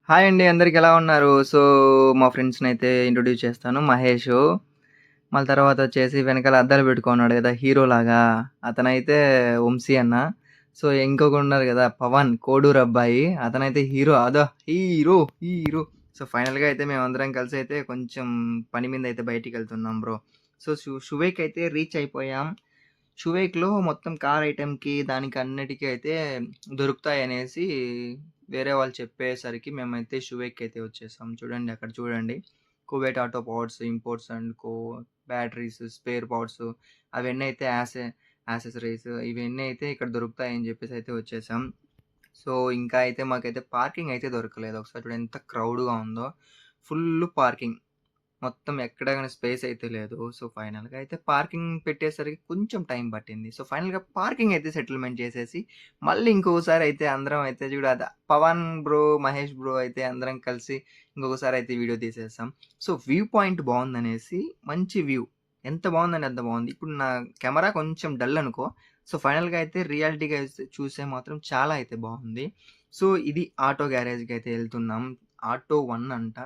Hi అండి. అందరికి ఎలా ఉన్నారు? సో, మా ఫ్రెండ్స్‌నైతే ఇంట్రొడ్యూస్ చేస్తాను. మహేషు. మళ్ళీ తర్వాత వచ్చేసి వెనకాల అద్దాలు పెట్టుకున్నాడు కదా! హీరోలాగా. అతనైతే వంశీ అన్న. సో, ఇంకొకడున్నారు కదా! పవన్ కోడూరు అబ్బాయి. అతనైతే హీరో. Hero, hero. సో, ఫైనల్‌గా అయితే మేమందరం కలిసి అయితే కొంచెం పని మీద అయితే బయటికెళ్తున్నాం బ్రో. సో, షువేక్ అయితే రీచ్ అయిపోయాం. షువేక్‌లో మొత్తం కార్ ఐటెమ్‌కి దానికి అన్నిటికి అయితే దొరుకుతాయనేసి వేరే వాళ్ళు చెప్పేసరికి మేమైతే షువేక్‌కి అయితే వచ్చేసాం. చూడండి అక్కడ చూడండి. Kuwait auto parts, imports and batteries, spare parts అవన్నీ అయితే యాక్సెసరీస్ ఇవన్నీ అయితే ఇక్కడ దొరుకుతాయని చెప్పేసి అయితే వచ్చేసాం. సో, ఇంకా అయితే మాకైతే పార్కింగ్ అయితే దొరకలేదు. ఒకసారి చూడండి ఎంత క్రౌడ్‌గా ఉందో. Full parking. మొత్తం ఎక్కడ గాని స్పేస్ అయితే లేదు. సో, ఫైనల్‌గా అయితే పార్కింగ్ పెట్టేసరికి కొంచెం టైం పట్టింది. సో, ఫైనల్‌గా పార్కింగ్ అయితే సెటిల్‌మెంట్ చేసేసి, మళ్ళీ ఇంకొకసారి అయితే అందరం అయితే పవన్ బ్రో, మహేష్ బ్రో అయితే అందరం కలిసి ఇంకొకసారి అయితే వీడియో తీసేసాం. సో, వ్యూ పాయింట్ బావుందనేసి మంచి వ్యూ. ఎంత బావుందంటే అంత బావుంది. ఇప్పుడు నా కెమెరా కొంచెం డల్ అనుకో. సో, ఫైనల్‌గా అయితే రియాలిటీగా చూస్తే మాత్రం చాలా అయితే బావుంది. సో, ఇది ఆటో గ్యారేజ్‌కి అయితే ఎళ్తున్నాం. ఆటో 1 అంట.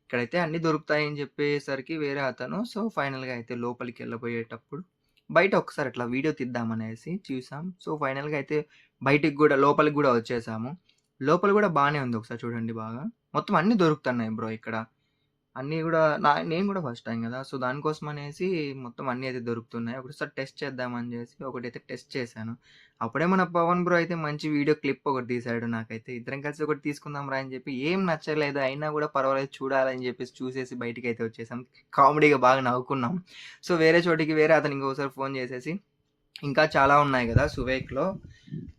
ఇక్కడైతే అన్నీ దొరుకుతాయని చెప్పేసరికి వేరే అతను సో, ఫైనల్‌గా అయితే లోపలికెళ్ళబోయేటప్పుడు బయట ఒకసారి అట్లా వీడియో తీద్దామనేసి చూసాం. సో, ఫైనల్‌గా అయితే బయటికి గూడా లోపలికి గూడా వచ్చేసాము. లోపల గూడా బానే ఉంది. ఒకసారి చూడండి బాగా. మొత్తం అన్నీ దొరుకుతున్నాయి బ్రో ఇక్కడ. అన్నీ గూడా నేను గూడా ఫస్ట్ టైమ్ గదా! సో, దానికోసమనేసి మొత్తం అన్నీ అయితే దొరుకుతున్నాయి. ఒకసారి టెస్ట్ చేద్దామని జేసి ఒకటైతే టెస్ట్ చేశాను. అప్పుడే మన పవన్ బ్రో అయితే మంచి వీడియో క్లిప్ ఒకటి తీసాడు నాకైతే. ఇద్దరం కలిసి ఒకటి తీసుకుందాంరా అని జెప్పి ఏం నచ్చలేదు. అయినా గూడా పర్వాలేదు చూడాలని జెప్పేసి చూసేసి బయటికైతే వచ్చేసాం. కామెడీగా బాగా నవ్వుకున్నాం. సో, వేరే చోటికి వేరే అతనికి ఇంకొకసారి ఫోను జేసేసి ఇంకా చాలా ఉన్నాయి గదా! సువేక్‌లో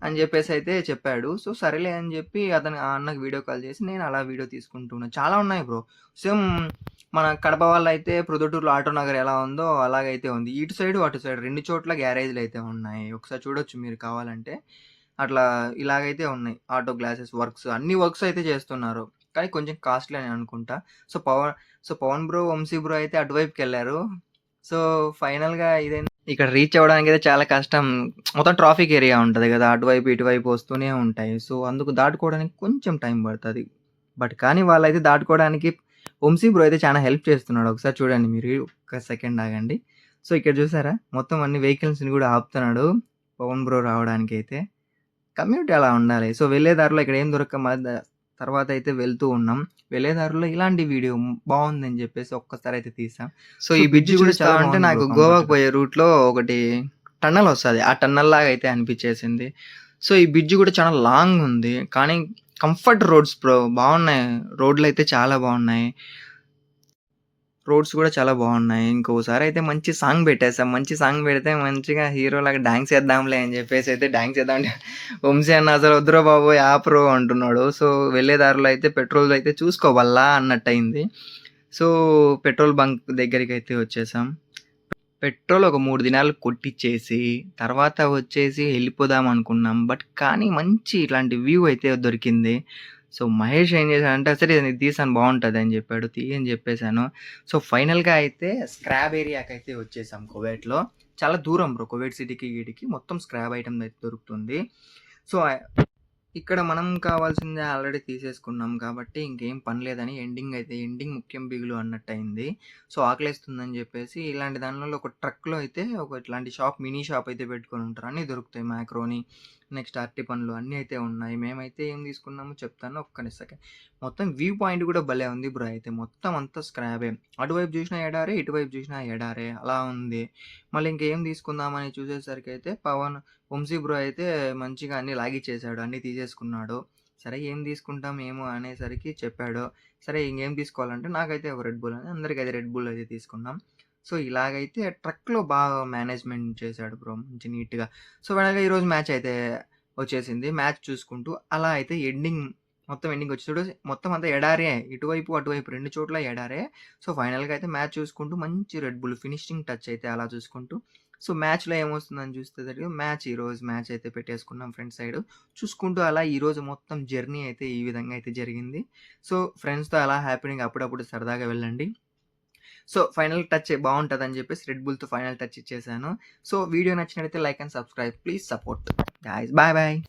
అని జెప్పేసయితే చెప్పాడు. సో, సరేలే అని జెప్పి ఆ అన్నకి వీడియో కాల్ చేసి నేను అలా వీడియో తీసుకుంటున్నా. చాలా ఉన్నాయి బ్రో. సేమ్ మన కడప వాళ్ళైతే ప్రొద్దుటూరులో ఆటో నగర్ ఎలా ఉందో అలాగైతే ఉంది. ఇటు సైడు, అటు సైడ్ 2 చోట్ల గ్యారేజ్‌లయితే ఉన్నాయి. ఒకసారి చూడొచ్చు మీరు కావాలంటే. అట్లా ఇలాగైతే ఉన్నాయి. ఆటో గ్లాసెస్ వర్క్స్ అన్ని వర్క్స్ అయితే చేస్తున్నారు. కానీ కొంచెం కాస్ట్‌లీ అని అనుకుంటా. So, Pawan bro, Vamshi bro అయితే అటువైపుకెళ్లారు. సో, ఫైనల్‌గా ఇక్కడ రీచ్ అవ్వడానికైతే చాలా కష్టం. మొత్తం ట్రాఫిక్ ఏరియా ఉంటది గదా! అటువైపు, ఇటువైపు వస్తూనే ఉంటాయి. సో, అందుకు దాటుకోవడానికి కొంచెం టైం పడతది. కానీ వాళ్ళైతే దాటుకోవడానికి వంశీ బ్రో అయితే చానా హెల్ప్ చేస్తున్నాడు. ఒకసారి చూడండి మీరు. ఒక్క సెకండ్ ఆగండి. సో, ఇక్కడ చూసారా? మొత్తం అన్ని వెహికల్స్‌ని గూడా ఆపుతున్నాడు. పవన్ బ్రో రావడానికైతే. కమ్యూనిటీ అలా ఉండాలి. సో, వెళ్ళే దారిలో ఇక్కడ ఏం దొరక్క తర్వాతయితే వెళ్తూ ఉన్నాం. వెళ్ళే దారిలో ఇలాంటి వీడియో బావుందని జెప్పేసి ఒక్కసారయితే తీసాం. సో, ఈ బ్రిడ్జ్ కూడా చాలా అంటే నాకు గోవాకి పోయే రూట్‌లో ఒకటి టన్నెల్ వస్తది. ఆ టన్నెల్ లాగా అయితే అనిపిచ్చేసింది. సో, ఈ బ్రిడ్జ్ కూడా చాలా లాంగ్ ఉంది. కానీ కంఫర్ట్ రోడ్స్ బ్రో బావున్నాయి. రోడ్లయితే చాలా బావున్నాయి. రోడ్స్ గూడా చాలా బావున్నాయి. ఇంకోసారయితే మంచి సాంగ్ పెట్టేసాం. మంచి సాంగ్ పెడితే మంచిగా హీరోలాగా డాన్స్ చేద్దాంలే అని జెప్పేసయితే డాన్స్ చేద్దామంటే వంశీ అన్న అసలు వద్దురా బాబోయ్! ఆపురో అంటున్నాడు. సో, వెళ్ళే దారిలో అయితే పెట్రోల్ అయితే చూసుకోవాలా అన్నట్టయింది. సో, పెట్రోల్ బంక్ దగ్గరికైతే వచ్చేసాం. పెట్రోల్ ఒక 3 దినాలు కొట్టిచ్చేసి, తర్వాత వచ్చేసి ఎళ్ళిపోదాం అనుకున్నాం. కానీ మంచి ఇట్లాంటి వ్యూ అయితే దొరికింది. సో, మహేష్ ఏం చేశాడంటే, "సరే నీకు తీస్తాను బావుంటదని" చెప్పాడు. అని చెప్పేసాను. సో, ఫైనల్‌గా అయితే స్క్రాబ్ ఏరియాకైతే వచ్చేసాం కువైట్‌లో. చాలా దూరం బ్రో కువైట్ సిటీకి ఈడికి మొత్తం స్క్రాబ్ ఐటెమ్ అయితే దొరుకుతుంది. సో, ఇక్కడ మనం కావాల్సింది ఆల్రెడీ తీసేసుకున్నాం కాబట్టి ఇంకేం పని లేదని ఎండింగ్ ముఖ్యం బిగులు అన్నట్టయింది. సో, ఆకలేస్తుందని జెప్పేసి ఇలాంటి దానిలలో ఒక ట్రక్‌లో అయితే ఒక ఇట్లాంటి మినీ షాప్ అయితే పెట్టుకొనుంటారు. అన్నీ దొరుకుతాయి. మాక్రోని, నెక్స్ట్ అరటి పండ్లు అన్నీ అయితే ఉన్నాయి. మేమైతే ఏం తీసుకున్నామో చెప్తాను ఒక్క సెకండ్. మొత్తం వ్యూ పాయింట్ గూడా భలే ఉంది బ్రో అయితే. మొత్తం అంతా స్క్రాబే. అటువైపు జూసినా ఎడారే, ఇటువైపు జూసినా ఎడారే అలా ఉంది. మళ్ళీ ఇంకేం తీసుకుందామని చూసేసరికయితే వంశీ బ్రో అయితే మంచిగా అన్నీ లాగిచ్చేసాడు. అన్నీ తీసేసుకున్నాడు. సరే ఏం తీసుకుంటాం ఏమో అనేసరికి చెప్పాడు. సరే ఇంకేం తీసుకోవాలంటే నాకైతే ఒక రెడ్ బుల్ అని అందరికైతే రెడ్ బుల్ అయితే తీసుకున్నాం. సో, ఇలాగైతే ట్రక్‌లో బాగా మేనేజ్‌మెంట్ చేశాడు బ్రో మంచి నీట్‌గా. సో, ఫైనల్‌గా ఈరోజు మ్యాచ్ అయితే వచ్చేసింది. మ్యాచ్ చూసుకుంటూ అలా అయితే మొత్తం ఎండింగ్ వచ్చి మొత్తం అంతా ఎడారే. ఇటువైపు, అటువైపు 2 చోట్ల ఎడారే. సో, ఫైనల్‌గా అయితే మ్యాచ్ చూసుకుంటూ మంచి రెడ్ బుల్ ఫినిషింగ్ టచ్ అయితే అలా చూసుకుంటూ సో, మ్యాచ్‌లో ఏమొస్తుందని చూసేసరికి ఈరోజు మ్యాచ్ అయితే పెట్టేసుకున్నాం ఫ్రెండ్స్ సైడ్. చూసుకుంటూ అలా ఈరోజు మొత్తం జర్నీ అయితే ఈ విధంగా అయితే జరిగింది. సో, ఫ్రెండ్స్‌తో అలా హ్యాపీగా అప్పుడప్పుడు సరదాగా వెళ్ళండి. సో, ఫైనల్ టచ్ బావుంటదని జెప్పేసి రెడ్ బుల్‌తో ఫైనల్ టచ్ ఇచ్చేసాను. సో, వీడియో నచ్చినట్లయితే like and subscribe. Please support. Guys bye bye.